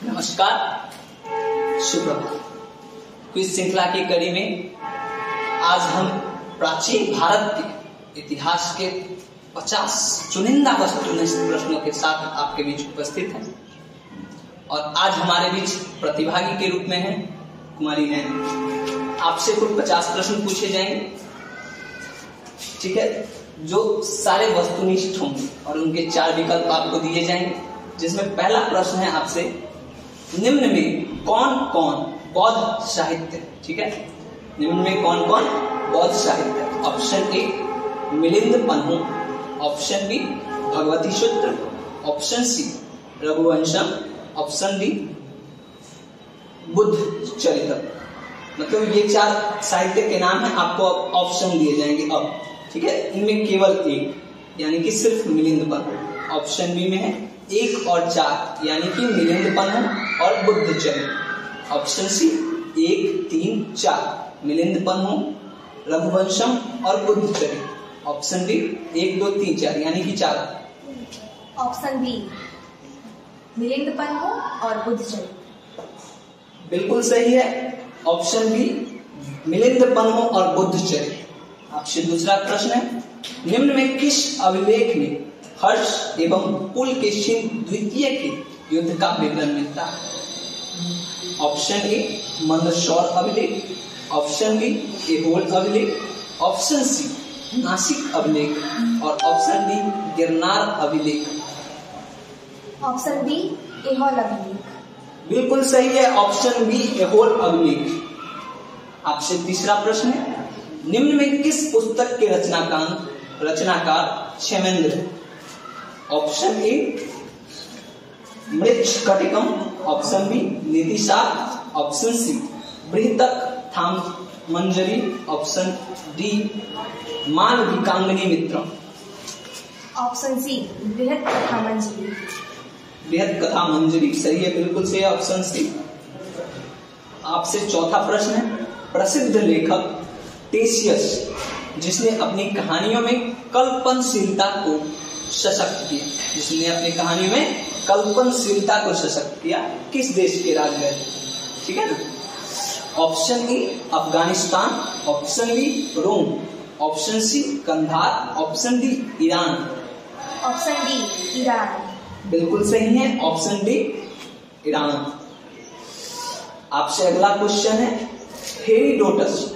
नमस्कार, सुप्रभात। क्विज श्रृंखला की कड़ी में आज हम प्राचीन भारत के इतिहास के 50 चुनिंदा वस्तुनिष्ठ प्रश्नों के साथ आपके बीच उपस्थित हैं और आज हमारे बीच प्रतिभागी के रूप में है कुमारी नैनी। आपसे कुल 50 प्रश्न पूछे जाएंगे, ठीक है, जो सारे वस्तुनिष्ठ होंगे और उनके 4 विकल्प आपको दिए जाएंगे, जिसमें पहला प्रश्न है आपसे, निम्न में कौन कौन बौद्ध साहित्य, ठीक है, निम्न में कौन कौन बौद्ध साहित्य? Option A Milind Panhu, option B Bhagwati Sutra, option C Raghuvansham, option D Buddha Charitra. मतलब ये 4 साहित्य के नाम है, आपको ऑप्शन दिए जाएंगे अब, ठीक है। इनमें केवल एक यानी कि सिर्फ मिलिंद पन्हु। ऑप्शन बी में है 1 और 4 यानी कि मिलिंद पन्हु और बुद्ध चरित्र। ऑप्शन सी 1, 3, 4 मिलिंद पन्हु, रघुवंशम और बुद्ध चरित्र। ऑप्शन डी 1, 2, 3, 4 यानी कि 4। ऑप्शन बी मिलिंद पन्हु और बुद्ध चरित्र। बिल्कुल सही है, ऑप्शन बी मिलिंद पन्हु और बुद्ध चरित्र। आपसे दूसरा प्रश्न है, निम्न में किस अभिलेख में हर्ष एवं पुलकेशिन द्वितीय के युद्ध का विवरण मिलता है? ऑप्शन ए मंदसौर अभिलेख, ऑप्शन बी ऐहोल अभिलेख, ऑप्शन सी नासिक अभिलेख और ऑप्शन डी गिरनार अभिलेख। ऑप्शन बी ऐहोल अभिलेख। बिल्कुल सही है, ऑप्शन बी ऐहोल अभिलेख। आपसे तीसरा प्रश्न है, निम्न में किस पुस्तक के रचनाकार Kshemendra? Option A Mrichchhakatikam, option B Nitishar, option C Brihatkathamanjari, option D Malavikagni Mitram. Option C Brihatkathamanjari. Brihatkathamanjari सही है, बिल्कुल सही है, ऑप्शन सी। आपसे चौथा प्रश्न है, प्रसिद्ध लेखक टेसियस जिसने अपनी कहानियों में कल्पनशीलता को सशक्त किया, जिसने अपनी कहानियों में कल्पनशीलता को सशक्त किया, किस देश के राजवैद? ठीक है ना। Option A Afghanistan, option B Rome, option C Kandahar, option D Iran. Option D Iran. बिल्कुल सही है, ऑप्शन डी ईरान। आपसे अगला क्वेश्चन है, हेरोडोटस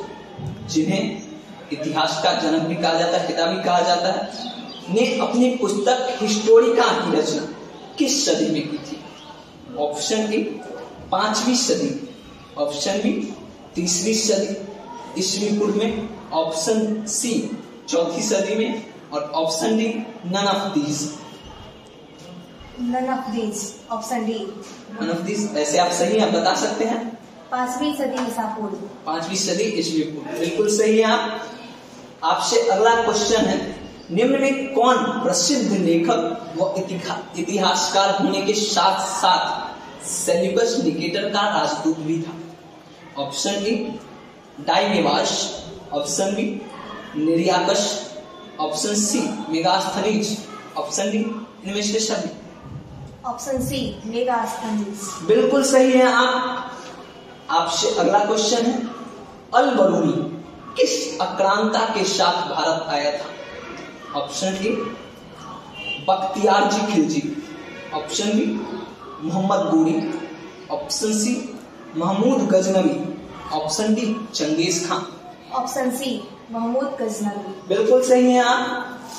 जिन्हें इतिहास का जनक भी कहा जाता है, पिता भी कहा जाता है, ने अपनी पुस्तक हिस्टोरिका की रचना किस सदी में की थी? ऑप्शन ए 5वीं सदी, ऑप्शन बी 3री सदी ईस्वी पूर्व में, ऑप्शन सी 4थी सदी में और option D none of these. None of these, option D none of these. वैसे आप सही हैं, बता सकते हैं? 5वीं सदी ईसा पूर्व। 5वीं सदी ईस्वी पूर्व, बिल्कुल सही है आप। आपसे अगला क्वेश्चन है, निम्न में कौन प्रसिद्ध लेखक व इतिहासकार होने के साथ साथ सेल्यूकस निकेटर का राजदूत भी था? Option A Dionysius, option B Nearchus, option C Megasthenes, option D इनमें से सभी। Option C Megasthenes. बिल्कुल सही है आप। आपसे अगला क्वेश्चन है, अल बरूनी किस आक्रांता के साथ भारत आया था? Option A Bakhtiyar ji Khilji, option B Mohammad Ghori, option C Mahmud Ghaznavi, option D Genghis Khan. Option C Mahmud Ghaznavi. बिल्कुल सही है आप।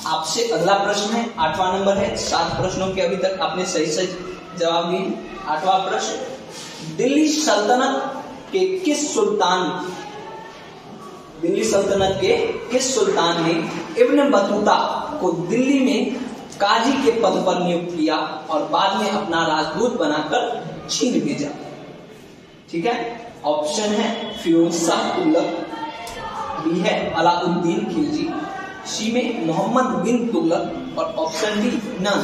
आपसे अगला प्रश्न है, 8वां नंबर है। 7 प्रश्नों के अभी तक आपने सही जवाब दिए। 8वां प्रश्न, दिल्ली सल्तनत के किस सुल्तान ने इब्न बतूता को दिल्ली में काजी के पद पर नियुक्त किया और बाद में अपना राजदूत बनाकर चीन भेजा? ठीक है। ऑप्शन है फिरोज शाह तुगलक, बी है अलाउद्दीन खिलजी, सी में मोहम्मद बिन तुगलक और option D none.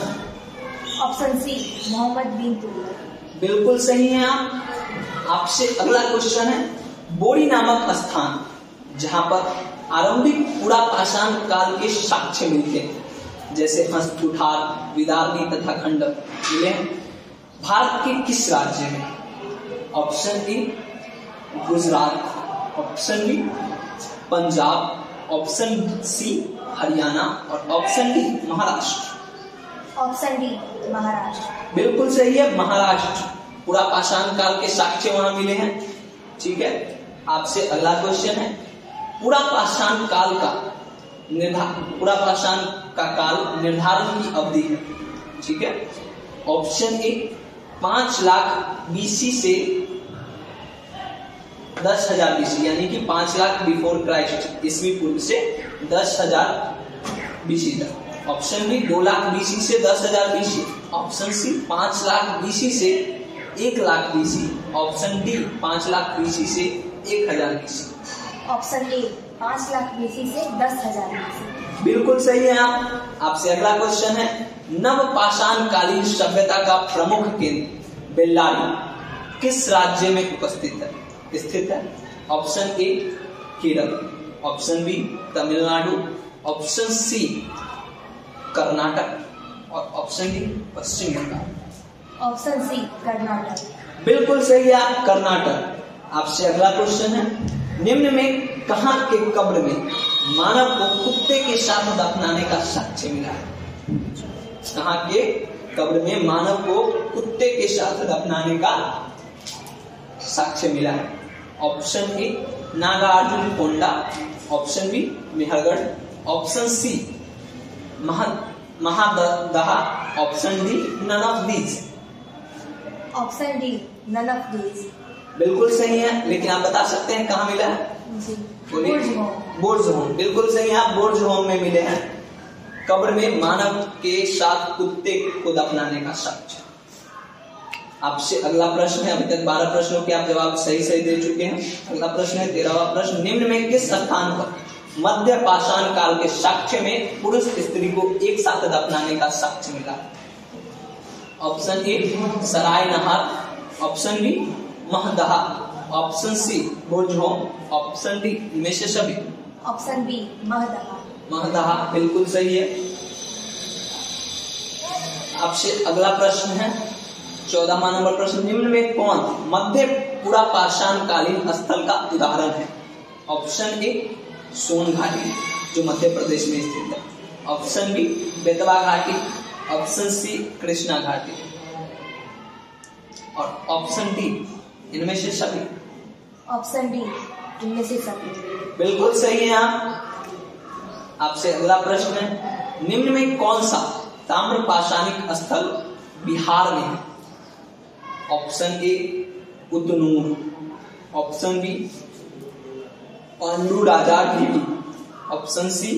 Option C Mohammad bin Tughlaq. बिल्कुल सही है आप। आपसे अगला क्वेश्चन है, बोरी नामक स्थान जहां पर आरंभिक पुरापाषाण काल के साक्ष्य मिलते हैं, जैसे हस्त कुठार, विदारणी तथा खंडक मिले हैं, भारत के किस राज्य में? Option A Gujarat, option B Punjab, option C Haryana और option D Maharashtra. Option D Maharashtra. बिल्कुल सही है, महाराष्ट्र। पूरा पाषाण काल के साक्ष्य वहां मिले हैं। ठीक है, आपसे अगला क्वेश्चन है, पूरा पाषाण काल का निर्धारण की अवधि है। ठीक है, ऑप्शन ए 5 लाख बीसी से 10,000 बीसी, यानी कि 5 लाख बिफोर क्राइस्ट, ईस्वी पूर्व से 10,000 बीसी तक। ऑप्शन बी 2 लाख बीसी से 10,000 BC, option C 5 lakh BC से 1 lakh BC, option D 5 lakh BC से 1,000 BC. Option A 5 lakh BC से 10,000 बीसी। बिल्कुल सही है आप। आपसे अगला क्वेश्चन है, नव पाषाण कालीन सभ्यता का प्रमुख केंद्र बेल्लारी किस राज्य में स्थित है? Option A Kerala, option B Tamil Nadu, option C Karnataka और option D Paschim Bangal. Option C Karnataka. बिल्कुल सही है आप, कर्नाटक। आपसे अगला क्वेश्चन है, निम्न में कहां के कब्र में मानव को कुत्ते के साथ दफनाने का साक्ष्य मिला है? कहां के कब्र में मानव को कुत्ते के साथ दफनाने का साक्ष्य मिला है? Option A Nagarjuna Konda, option B Mehrgarh, option C Mahadaha, option D none of these. Option D none of these. बिल्कुल सही है, लेकिन आप बता सकते हैं कहाँ मिला है? बोर्ज होम। बिल्कुल सही है, आप बोर्ज होम में मिले हैं, कब्र में मानव के साथ कुत्ते को दफनाने का साक्ष्य। आपसे अगला प्रश्न है, अभी तक 12 प्रश्नों के आप जवाब सही दे चुके हैं। अगला प्रश्न है 13वां प्रश्न, निम्न में किस स्थान पर मध्य पाषाण काल के साक्ष्य में पुरुष स्त्री को एक साथ दफनाने का साक्ष्य मिला? Option A Sarai Nahar, option B Mahadaha, option C Burzahom, option D इनमें से सभी। Option B Mahdaha. महदहा बिल्कुल सही है। आपसे अगला प्रश्न है 14वां नंबर प्रश्न, निम्न में कौन मध्य पूरा पाषाण कालीन स्थल का उदाहरण है? ऑप्शन ए सोन घाटी जो मध्य प्रदेश में स्थित है, ऑप्शन बी बेतवा घाटी, ऑप्शन सी कृष्णा घाटी और ऑप्शन डी इनमें से सभी। ऑप्शन डी इनमें से सभी। बिल्कुल सही है आप। आपसे अगला प्रश्न है, निम्न में कौन सा ताम्र पाषाणिक स्थल बिहार में है? Option A Utnur, option B Pandu Raja Dhibi, option C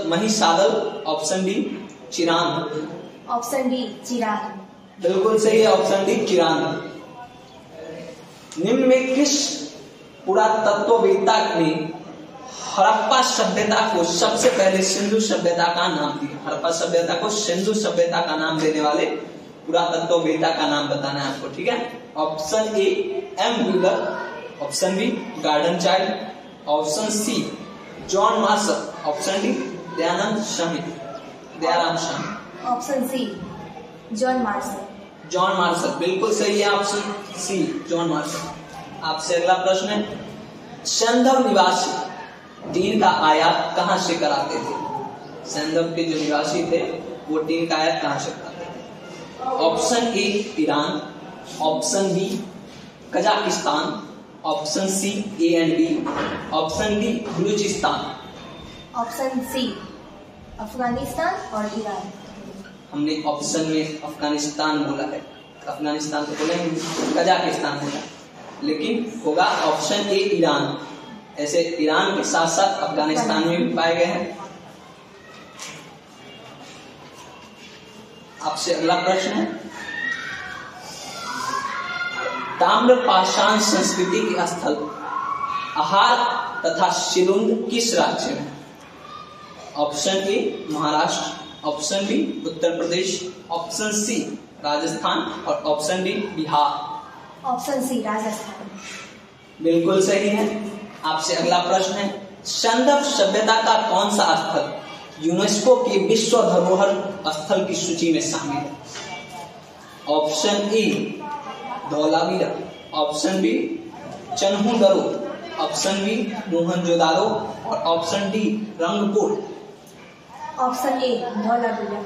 Mahishadal, option D Chirand. Option D Chirand. बिल्कुल सही है, ऑप्शन डी चिरान। निम्न में किस पुरातत्ववेत्ता ने हड़प्पा सभ्यता को सबसे पहले सिंधु सभ्यता का नाम दिया? हड़प्पा सभ्यता को सिंधु सभ्यता का नाम देने वाले पुरातत्ववेत्ता का नाम बताना है आपको। ठीक है, option A M Wheeler, option B Gordon Childe, option C John Marshall, option D Dayaram Sahni. Option C John Marshall. John Marshall बिल्कुल सही है, ऑप्शन सी जॉन मार्शल। आपसे अगला प्रश्न है, सैंधव निवासी टीन का आयात कहां से कराते थे? सैंधव के जो निवासी थे वो टीन का आयात कहां से कराते थे? Option A Iran, option B Kazakhstan, option C A and B, option D Baluchistan. Option C Afghanistan और ईरान। हमने ऑप्शन में अफगानिस्तान बोला है, अफगानिस्तान तो बोले, कजाकिस्तान बोला, लेकिन होगा ऑप्शन ए ईरान। ऐसे ईरान के साथ साथ अफगानिस्तान में भी पाए गए हैं। आपसे अगला प्रश्न है, ताम्र पाषाण संस्कृति के स्थल आहार तथा सिलुंग किस राज्य में? Option A Maharashtra, option B Uttar Pradesh, option C Rajasthan और option D Bihar. Option C Rajasthan. बिल्कुल सही है। आपसे अगला प्रश्न है, सैंधव सभ्यता का कौन सा स्थल यूनेस्को की विश्व धरोहर स्थल की सूची में शामिल है? Option A Dholavira, option B Chanhudaro, option B Mohenjodaro और option D Rangpur. Option A Dholavira.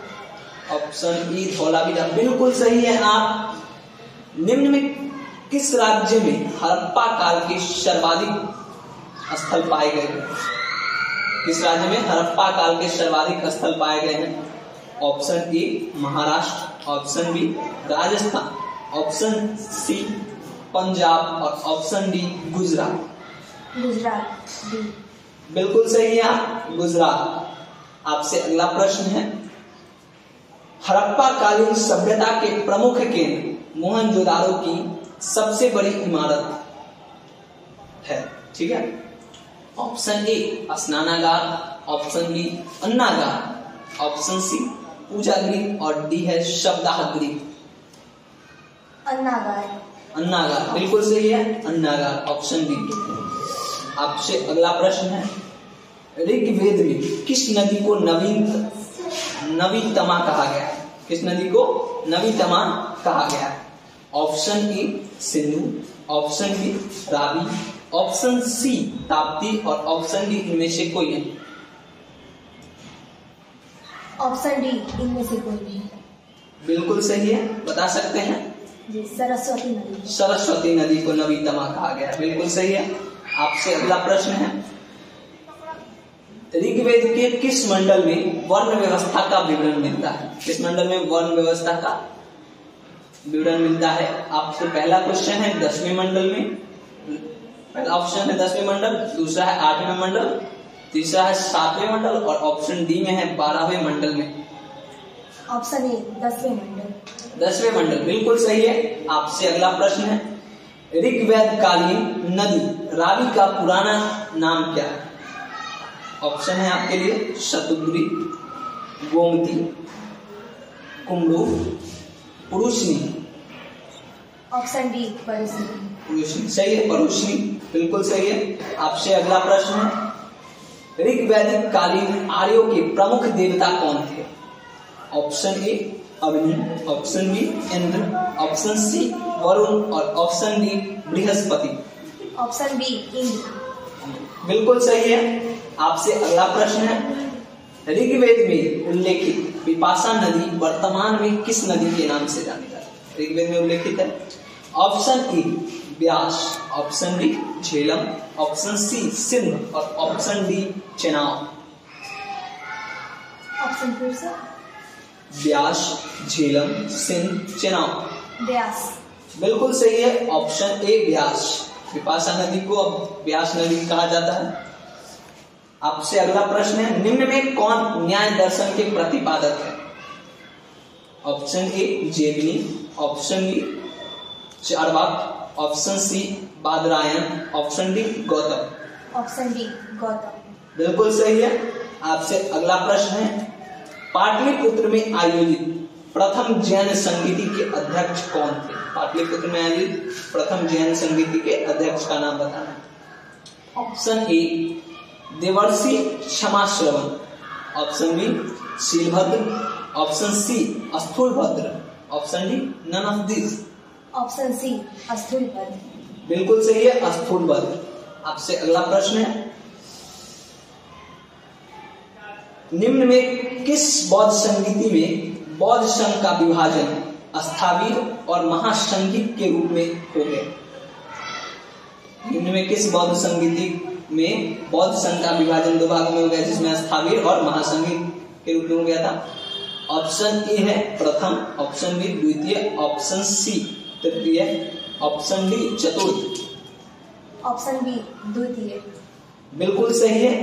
Option E Dholavira बिल्कुल सही है। आप निम्न में किस राज्य में हड़प्पा काल के सर्वाधिक स्थल पाए गए हैं? किस राज्य में हड़प्पा काल के सर्वाधिक स्थल पाए गए हैं? Option A Maharashtra, option B Rajasthan, option C Punjab और option D Gujarat. Gujarat D. बिल्कुल सही है आप, गुजरात। आपसे अगला प्रश्न है, हड़प्पा कालीन सभ्यता के प्रमुख केंद्र मोहनजोदारो की सबसे बड़ी इमारत है, ठीक है? ऑप्शन ए स्नानागार, ऑप्शन बी अन्नागार, ऑप्शन सी पूजा गृह और डी है शवदाह गृह। अन्नागार। अन्नागार बिल्कुल सही है, अन्नागार, ऑप्शन बी। आपसे अगला प्रश्न है, ऋग्वेद में किस नदी को नवीतमा कहा गया है? किस नदी को नवीतमा कहा गया है? Option A Sindhu, option B Ravi, option C Tapti और ऑप्शन डी इनमें से कोई नहीं। ऑप्शन डी इनमें से कोई नहीं। बिल्कुल सही है, बता सकते हैं? जी सरस्वती नदी। सरस्वती नदी को नवीतमा कहा गया, बिल्कुल सही है। आपसे अगला प्रश्न है, ऋग्वेद के किस मंडल में वर्ण व्यवस्था का विवरण मिलता है? किस मंडल में वर्ण व्यवस्था का विवरण मिलता है? आपसे पहला क्वेश्चन है 10वें मंडल में, पहला ऑप्शन है 10वें मंडल, दूसरा है 8वें मंडल, तीसरा है 7वें मंडल और ऑप्शन डी में है 12वें मंडल में। ऑप्शन ए 10वें मंडल। 10वें मंडल बिल्कुल सही है। आपसे अगला प्रश्न है, ऋग्वेद कालीन नदी रावी का पुराना नाम क्या है? ऑप्शन है आपके लिए शतद्री, गोमती, कुंडू, पुरुषनी। Option D Parushni. पुरुषनी सही है, पुरुषनी बिल्कुल सही है। आपसे अगला प्रश्न है, ऋग्वैदिक कालीन आर्यों के प्रमुख देवता कौन थे? Option A Agni, option B Indra, option C Varun और option D Brihaspati. Option B Indra. बिल्कुल सही है। आपसे अगला प्रश्न है, ऋग्वेद में उल्लेखित विपाशा नदी वर्तमान में किस नदी के नाम से जानी जाती है? ऋग्वेद में उल्लेखित है, option A Vyas, option B Jhelum, option C Sindh और ऑप्शन डी चेनाब। ऑप्शन फिर से? व्यास, झेलम, सिंध, चेनाब। व्यास। बिल्कुल सही है, ऑप्शन ए व्यास। विपाशा नदी को अब व्यास नदी कहा जाता है। आपसे अगला प्रश्न है, निम्न में कौन न्याय दर्शन के प्रतिपादक है? Option A Jaimini, option B Charvak, option C Badarayan, option D Gautam. Option D Gautam. बिल्कुल सही है। आपसे अगला प्रश्न है, पाटलिपुत्र में आयोजित प्रथम जैन संगीति के अध्यक्ष कौन थे? पाटलिपुत्र में आयोजित प्रथम जैन संगीति के अध्यक्ष का नाम बताना है। Option A Devarshi Kshamashraman, option B Shilabhadra, option C Sthulabhadra, option D none of this. Option C Sthulabhadra. बिल्कुल सही है, स्थूलभद्र। आपसे अगला प्रश्न है, निम्न में किस बौद्ध संगीति में बौद्ध संघ का विभाजन स्थावीर और महासंगीत के रूप में हो गया? निम्न में किस बौद्ध संगीति में बौद्ध संघ का विभाजन दो भागों में हो गया, जिसमें स्थावीर और महासंगीत के रूप में हो गया था? ऑप्शन ए है प्रथम, ऑप्शन बी द्वितीय, ऑप्शन सी तृतीय, ऑप्शन डी चतुर्थ। ऑप्शन बी द्वितीय। बिल्कुल सही है।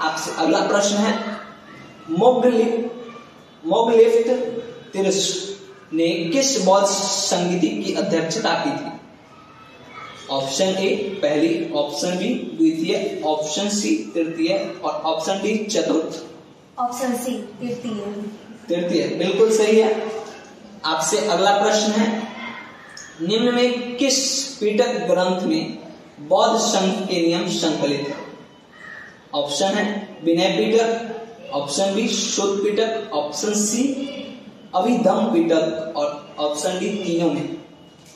आपसे अगला प्रश्न है, मोगलिफ्त तिरस ने किस बौद्ध संगीति की अध्यक्षता की थी? ऑप्शन ए पहली, ऑप्शन बी द्वितीय, ऑप्शन सी तृतीय और ऑप्शन डी चतुर्थ। ऑप्शन सी तृतीय। तृतीय बिल्कुल सही है। आपसे अगला प्रश्न है, निम्न में किस पीटक ग्रंथ में बौद्ध संघ के नियम संकलित है? ऑप्शन है विनय पीटक, ऑप्शन बी शुद्ध पीटक, ऑप्शन सी अभिधम पीटक और ऑप्शन डी तीनों में?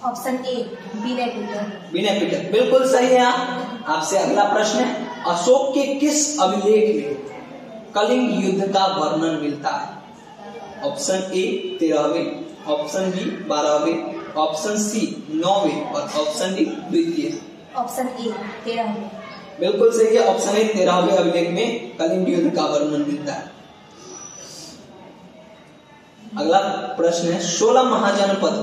ऑप्शन ए विनय पीटर। विनय पीटर, बिल्कुल सही है। आपसे अगला प्रश्न है, अशोक के किस अभिलेख में कलिंग युद्ध का वर्णन मिलता है? ऑप्शन ए 13वें, ऑप्शन बी 12वें, ऑप्शन सी 9वें और ऑप्शन डी द्वितीय। ऑप्शन ए 13वें। बिल्कुल सही है, ऑप्शन ए 13वें अभिलेख में कलिंग युद्ध का वर्णन मिलता है। अगला प्रश्न है, 16 महाजनपद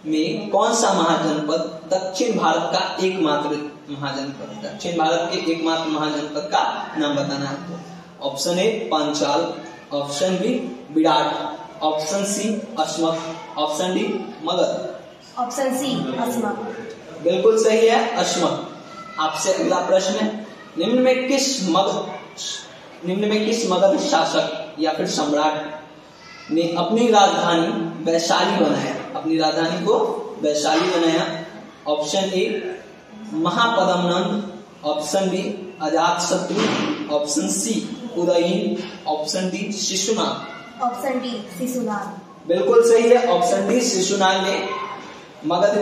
में कौन सा महाजनपद दक्षिण भारत का एकमात्र महाजनपद? दक्षिण भारत के एकमात्र महाजनपद का नाम बताना है आपको। Option A Panchal, option B Virat, option C Asmak, option D Magadh. Option C Asmak. बिल्कुल सही है, अस्मक। आपसे अगला प्रश्न है, निम्न में किस मगध शासक या फिर सम्राट ने अपनी राजधानी वैशाली बनाया? अपनी राजधानी को वैशाली बनाया। Option A Mahapadmananda, option B Ajatashatru, option C Udayan, option D Shishunag. Option D Shishunag. बिल्कुल सही है, ऑप्शन डी शिशुनाग ने मगध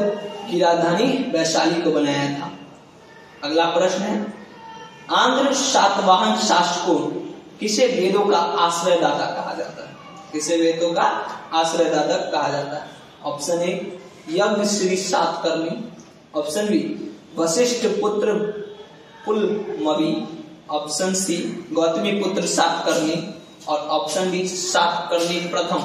की राजधानी वैशाली को बनाया था। अगला प्रश्न है, आंध्र सातवाहन शासकों किसे वेदों का आश्रयदाता कहा जाता है? किसे वेदों का आश्रयदाता कहा जाता है? Option A Yajnashri Satakarni, option B Vashishtha Putra Pulumavi, option C Gautami पुत्र सातकर्णी और ऑप्शन डी सातकर्णी प्रथम।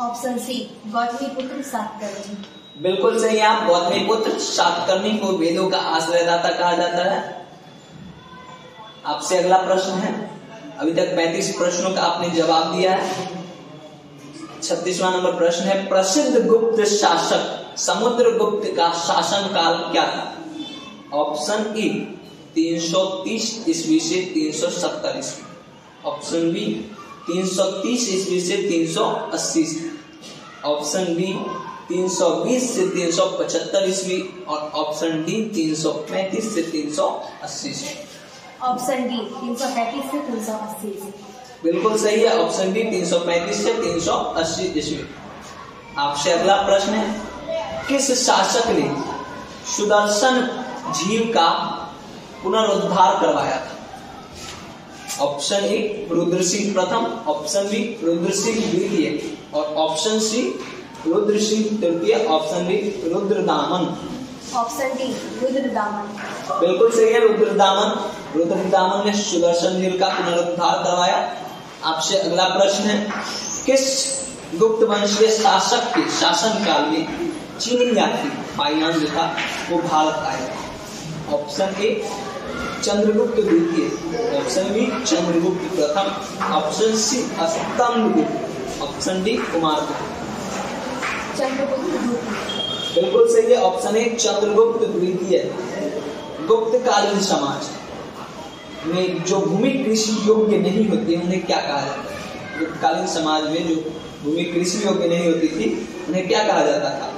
ऑप्शन सी गौतमी पुत्र सातकर्णी। बिल्कुल सही है, आप गौतमी पुत्र सातकर्णी को वेदों का आश्रयदाता कहा जाता है। आपसे अगला प्रश्न है, अभी तक 35 प्रश्नों का आपने जवाब दिया है। 36वां नंबर प्रश्न है, प्रसिद्ध गुप्त शासक समुद्रगुप्त का शासन काल क्या था? ऑप्शन ए 330 ईस्वी से 370 ईस्वी, ऑप्शन बी 330 ईस्वी से 380 ईस्वी, ऑप्शन बी 320 से 375 ईस्वी और ऑप्शन डी 335 से 380 ईस्वी। ऑप्शन डी 335 से 380 ईस्वी। बिल्कुल सही है, ऑप्शन डी 335 से 380 ईस्वी। आपसे अगला प्रश्न है, किस शासक ने सुदर्शन झील का पुनरुद्धार करवाया था? ऑप्शन ए रुद्रसिंह प्रथम, ऑप्शन बी रुद्रसिंह द्वितीय और ऑप्शन सी रुद्रसिंह तृतीय, option D Rudradaman. Option D Rudradaman. बिल्कुल सही है, रुद्रदामन। रुद्रदामन ने सुदर्शन झील का पुनरुद्धार करवाया। आपसे अगला प्रश्न है, किस गुप्त वंशीय शासक के शासन काल में चीनी यात्री पाइयान जो था वो भारत आए? ऑप्शन ए चंद्रगुप्त द्वितीय, ऑप्शन बी चंद्रगुप्त प्रथम, option C Stambhagupta, option D Kumaragupta. Chandragupta द्वितीय। बिल्कुल सही है, ऑप्शन ए चंद्रगुप्त द्वितीय। गुप्तकालीन समाज में जो भूमि कृषि योग्य नहीं होती है उन्हें क्या कहा जाता है? गुप्तकालीन समाज में जो भूमि कृषि योग्य नहीं होती थी उन्हें क्या कहा जाता था?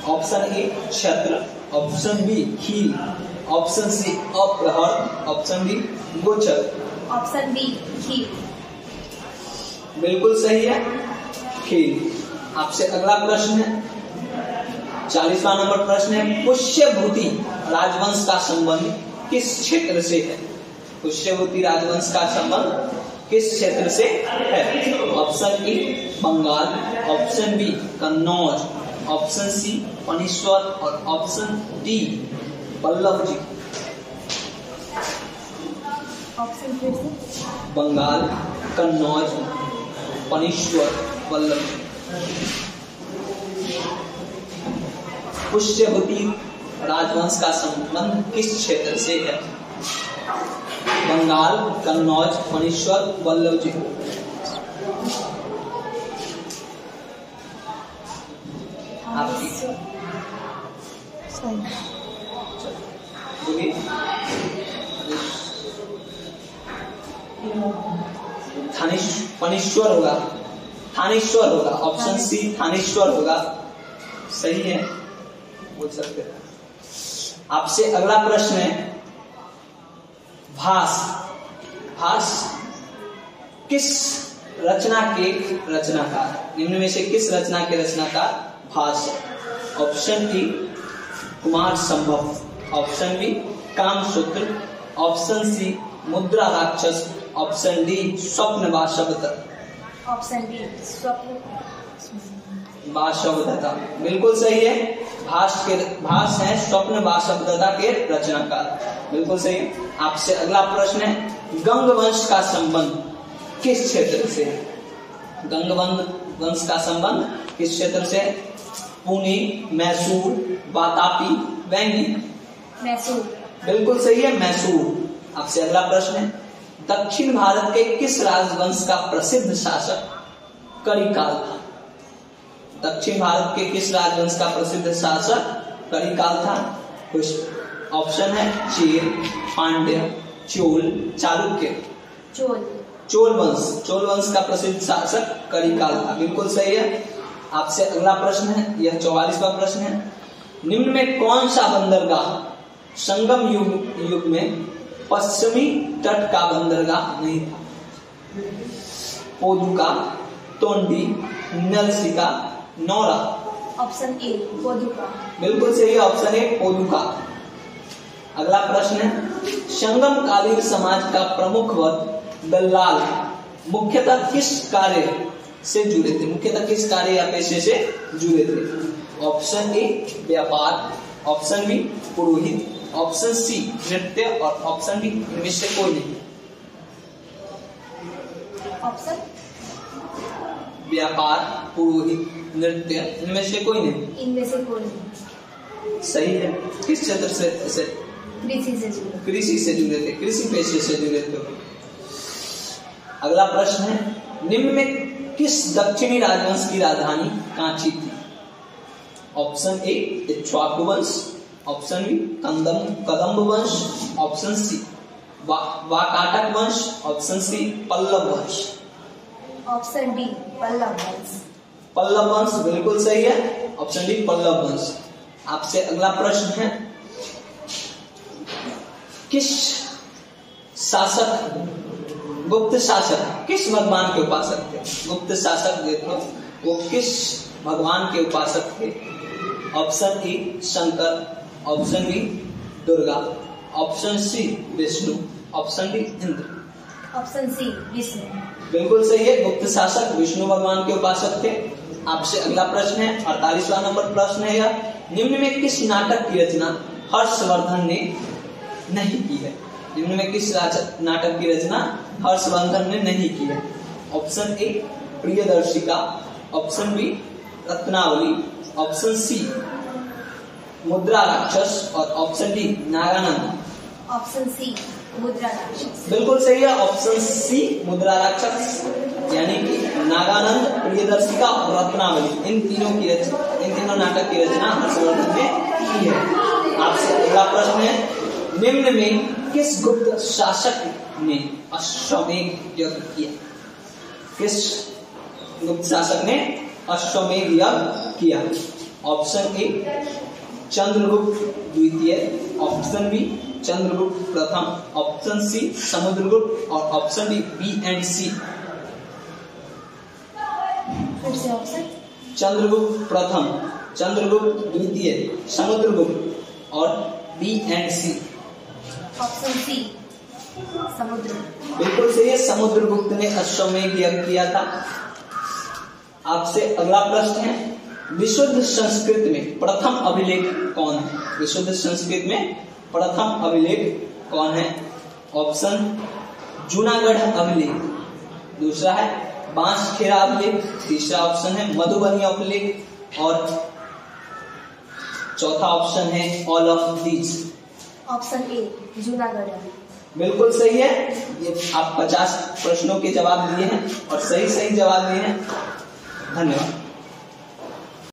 ऑप्शन ए क्षेत्र, ऑप्शन बी खील, ऑप्शन सी अप्रहर, ऑप्शन डी गोचर। ऑप्शन बी खील। बिल्कुल सही है, खील। आपसे अगला प्रश्न है, 40वां नंबर प्रश्न है, पुष्यभूति राजवंश का संबंध किस क्षेत्र से है? पुष्यभूति राजवंश का संबंध किस क्षेत्र से है? Option A Bengal, option B Kannauj, option C Panishwar और option D Ballabh ji. Option फिर से। बंगाल, कन्नौज, पनीश्वर, बल्लभ जी। पुष्यभूति राजवंश का संबंध किस क्षेत्र से है? बंगाल, कन्नौज, मणिश्वर, वल्लभ जी। पनीश्वर होगा, थानेश्वर होगा, ऑप्शन सी थानेश्वर होगा, सही है, बोल सकते हैं। आपसे अगला प्रश्न है, भास किस रचना के रचनाकार? निम्न में से किस रचना के रचनाकार भाषा। Option A Kumara Sambhava, option B Kamasutra, option C Mudra Rakshasa, option D स्वप्न वासवदत्ता। ऑप्शन डी स्वप्न वासवदत्ता बिल्कुल सही है। भास है स्वप्न वासवदत्ता के रचनाकार, बिल्कुल सही है। आपसे अगला प्रश्न है गंग वंश का संबंध किस क्षेत्र से है? गंग वंश का संबंध किस क्षेत्र से? पुणे, मैसूर, वातापी, वैंगी। मैसूर बिल्कुल सही है, मैसूर। आपसे अगला प्रश्न है दक्षिण भारत के किस राजवंश का प्रसिद्ध शासक करिकाल था? दक्षिण भारत के किस राजवंश का प्रसिद्ध शासक करिकाल था? ऑप्शन है चेर, पांड्य, चोल, चालुक्य। चोल वंश का प्रसिद्ध शासक करिकाल था, बिल्कुल सही है। आपसे अगला प्रश्न है, यह 44वां प्रश्न है निम्न में कौन सा बंदरगाह संगम युग में पश्चिमी तट का बंदरगाह नहीं था? पोदुका, तोंडी, नलसिका, नौरा। ऑप्शन ए पोदुका बिल्कुल सही है, ऑप्शन ए पोदुका। अगला प्रश्न है संगम कालीन समाज का प्रमुख वर्ग दल्लाल मुख्यतः किस कार्य से जुड़े थे? मुख्यतः किस कार्य या पेशे से जुड़े थे? ऑप्शन ए व्यापार, ऑप्शन बी पुरोहित, ऑप्शन सी नृत्य और ऑप्शन डी इनमें से कोई नहीं। ऑप्शन व्यापार, पुरोहित, नृत्य इनमें से कोई नहीं। इनमें से कोई नहीं सही है। किस क्षेत्र से? कृषि से जुड़े। कृषि से जुड़े थे, कृषि पेशे से जुड़े थे। अगला प्रश्न है निम्न में किस दक्षिणी राजवंश की राजधानी कांची थी? ऑप्शन ए इक्ष्वाकु वंश, ऑप्शन बी कदम्ब वंश, ऑप्शन सी वाकाटक वंश, ऑप्शन सी पल्लव वंश। ऑप्शन डी पल्लव वंश। पल्लव वंश बिल्कुल सही है, ऑप्शन डी पल्लव वंश। आपसे अगला प्रश्न है किस शासक गुप्त शासक किस भगवान के उपासक थे? गुप्त शासक देखो वो किस भगवान के उपासक थे? Option A Shankar, option B Durga, option C Vishnu, option D Indra. Option C Vishnu बिल्कुल सही है, गुप्त शासक विष्णु भगवान के उपासक थे। आपसे अगला प्रश्न है 48वां नंबर प्रश्न है यह निम्न में किस नाटक की रचना हर्षवर्धन ने नहीं की है? निम्न में किस नाटक की रचना हर्षवर्धन ने नहीं की है? Option A Priyadarshika, option B Ratnavali, option C Mudra Rakshasa और option D Nagananda. Option C Mudra Rakshasa बिल्कुल सही है, ऑप्शन सी मुद्रा राक्षस यानी कि नागानंद, प्रियदर्शिका और रत्नावली इन तीनों नाटक की रचना हर्षवर्धन ने की है। आपसे अगला प्रश्न है निम्न में किस गुप्त शासक ने अश्वमेध यज्ञ किया? किस गुप्त शासक ने अश्वमेध यज्ञ किया? ऑप्शन ए चंद्रगुप्त द्वितीय, ऑप्शन बी चंद्रगुप्त प्रथम, ऑप्शन सी समुद्रगुप्त और option D B and C. फिर से ऑप्शन चंद्रगुप्त प्रथम, चंद्रगुप्त द्वितीय, समुद्रगुप्त और B and C. Option C Samudra. बिल्कुल सही है, समुद्रगुप्त ने अश्वमेध यज्ञ किया था। आपसे अगला प्रश्न है विशुद्ध संस्कृत में प्रथम अभिलेख कौन है? विशुद्ध संस्कृत में प्रथम अभिलेख कौन है? ऑप्शन जूनागढ़ अभिलेख, दूसरा है बांसखेड़ा अभिलेख, तीसरा ऑप्शन है मधुबनी अभिलेख और चौथा ऑप्शन है all of these. Option A Junagadh. बिल्कुल सही है। ये आप 50 प्रश्नों के जवाब दिए हैं और सही जवाब दिए हैं। धन्यवाद।